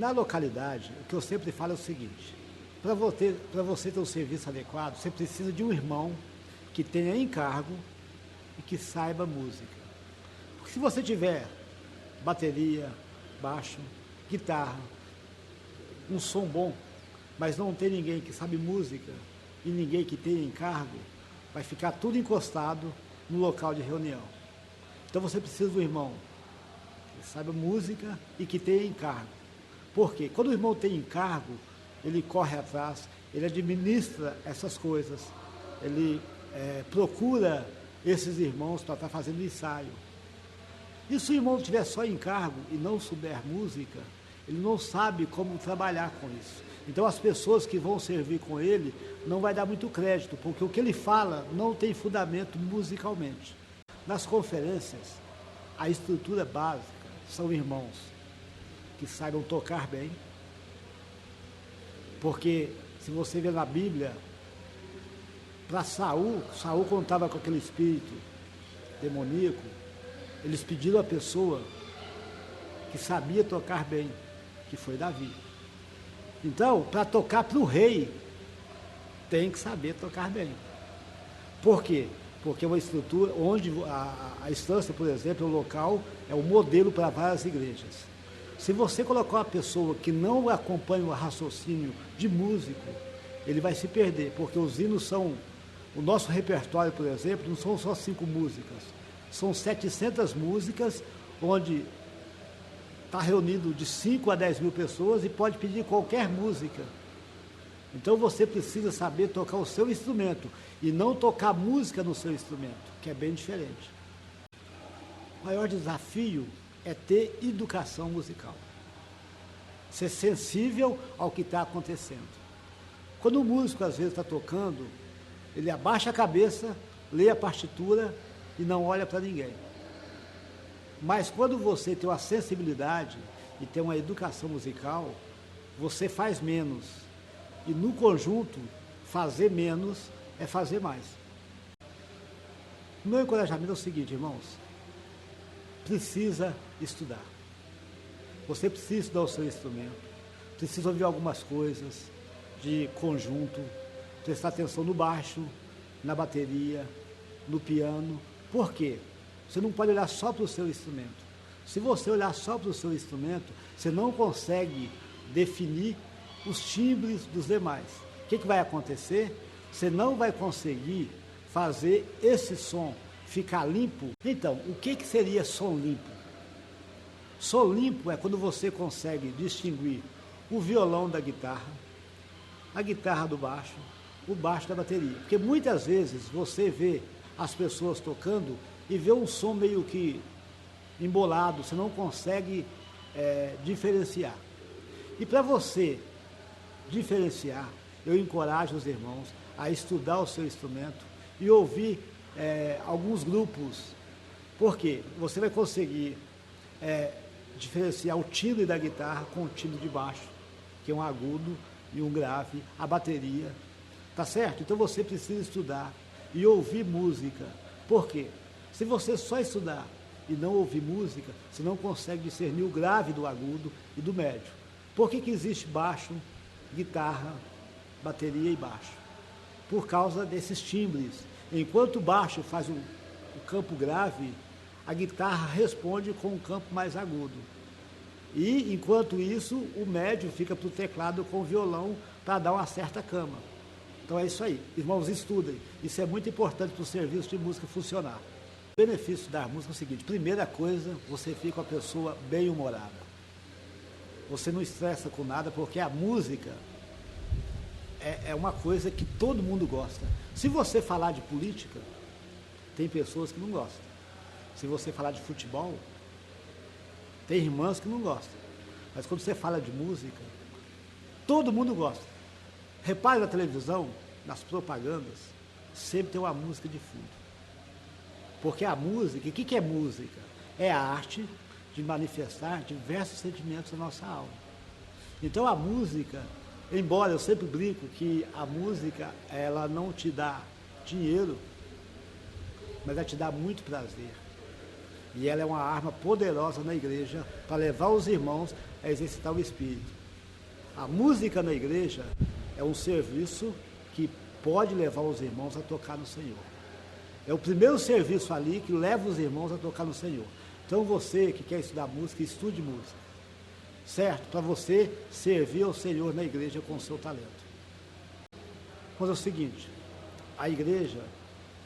na localidade, o que eu sempre falo é o seguinte: para você ter um serviço adequado, você precisa de um irmão que tenha encargo e que saiba música. Porque se você tiver bateria, baixo, guitarra, um som bom, mas não tem ninguém que sabe música e ninguém que tenha encargo, vai ficar tudo encostado no local de reunião. Então você precisa do irmão que saiba música e que tenha encargo. Por quê? Quando o irmão tem encargo, ele corre atrás, ele administra essas coisas, ele procura esses irmãos para estar fazendo ensaio. E se o irmão tiver só encargo e não souber música, ele não sabe como trabalhar com isso. Então as pessoas que vão servir com ele não vai dar muito crédito, porque o que ele fala não tem fundamento musicalmente. Nas conferências, a estrutura básica são irmãos que saibam tocar bem, porque se você vê na Bíblia, para Saul contava com aquele espírito demoníaco, eles pediram a pessoa que sabia tocar bem, que foi Davi. Então, para tocar para o rei, tem que saber tocar bem. Por quê? Porque é uma estrutura onde a instância, por exemplo, o local é o modelo para várias igrejas. Se você colocar uma pessoa que não acompanha o raciocínio de músico, ele vai se perder, porque os hinos são, o nosso repertório, por exemplo, não são só 5 músicas, são 700 músicas, onde está reunido de 5 a 10 mil pessoas e pode pedir qualquer música. Então você precisa saber tocar o seu instrumento e não tocar música no seu instrumento, que é bem diferente. O maior desafio é ter educação musical, ser sensível ao que está acontecendo. Quando o músico às vezes está tocando, ele abaixa a cabeça, lê a partitura e não olha para ninguém. Mas quando você tem uma sensibilidade e tem uma educação musical, você faz menos. E no conjunto, fazer menos é fazer mais. O meu encorajamento é o seguinte, irmãos: precisa estudar. Você precisa estudar o seu instrumento, precisa ouvir algumas coisas de conjunto, prestar atenção no baixo, na bateria, no piano. Por quê? Você não pode olhar só para o seu instrumento. Se você olhar só para o seu instrumento, você não consegue definir os timbres dos demais. O que vai acontecer? Você não vai conseguir fazer esse som ficar limpo. Então, o que seria som limpo? Som limpo é quando você consegue distinguir o violão da guitarra, a guitarra do baixo, o baixo da bateria. Porque muitas vezes você vê as pessoas tocando e vê um som meio que embolado, você não consegue diferenciar. E para você diferenciar, eu encorajo os irmãos a estudar o seu instrumento e ouvir alguns grupos. Por quê? Você vai conseguir diferenciar o timbre da guitarra com o timbre de baixo, que é um agudo e um grave, a bateria. Tá certo? Então você precisa estudar e ouvir música. Por quê? Se você só estudar e não ouvir música, você não consegue discernir o grave do agudo e do médio. Por que existe baixo, guitarra, bateria e baixo? Por causa desses timbres. Enquanto o baixo faz o campo grave, a guitarra responde com um campo mais agudo. E, enquanto isso, o médio fica para o teclado com o violão para dar uma certa cama. Então é isso aí. Irmãos, estudem. Isso é muito importante para o serviço de música funcionar. O benefício da música é o seguinte: primeira coisa, você fica uma pessoa bem-humorada. Você não estressa com nada, porque a música é uma coisa que todo mundo gosta. Se você falar de política, tem pessoas que não gostam. Se você falar de futebol, tem irmãs que não gostam. Mas quando você fala de música, todo mundo gosta. Repare na televisão, nas propagandas, sempre tem uma música de fundo. Porque a música, o que é música? É a arte de manifestar diversos sentimentos da nossa alma. Então a música, embora eu sempre brinco que a música, ela não te dá dinheiro, mas ela te dá muito prazer. E ela é uma arma poderosa na igreja para levar os irmãos a exercitar o espírito. A música na igreja é um serviço que pode levar os irmãos a tocar no Senhor. É o primeiro serviço ali que leva os irmãos a tocar no Senhor. Então você que quer estudar música, estude música, certo? Para você servir ao Senhor na igreja com o seu talento. Mas é o seguinte, a igreja,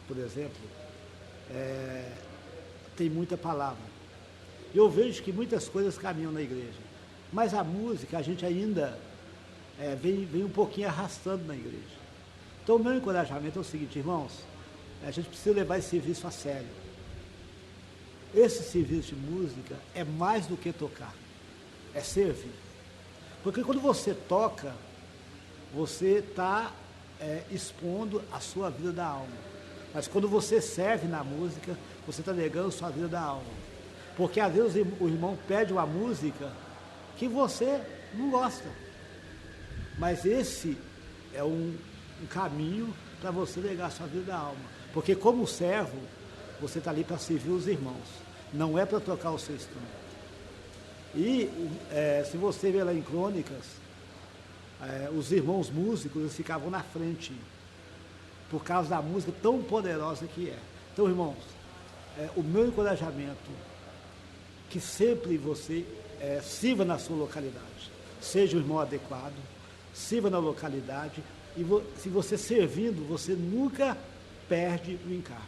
por exemplo, tem muita palavra. Eu vejo que muitas coisas caminham na igreja, mas a música a gente ainda vem um pouquinho arrastando na igreja. Então o meu encorajamento é o seguinte, irmãos, a gente precisa levar esse serviço a sério. Esse serviço de música é mais do que tocar, é servir. Porque quando você toca, você está expondo a sua vida da alma. Mas quando você serve na música, você está negando a sua vida da alma. Porque às vezes o irmão pede uma música que você não gosta. Mas esse é um caminho para você negar a sua vida da alma. Porque como servo, você está ali para servir os irmãos. Não é para tocar o seu instrumento. E se você ver lá em Crônicas, os irmãos músicos eles ficavam na frente, por causa da música tão poderosa que é. Então, irmãos, o meu encorajamento, que sempre você sirva na sua localidade, seja o irmão adequado, sirva na localidade, e se você servindo, você nunca perde o encargo.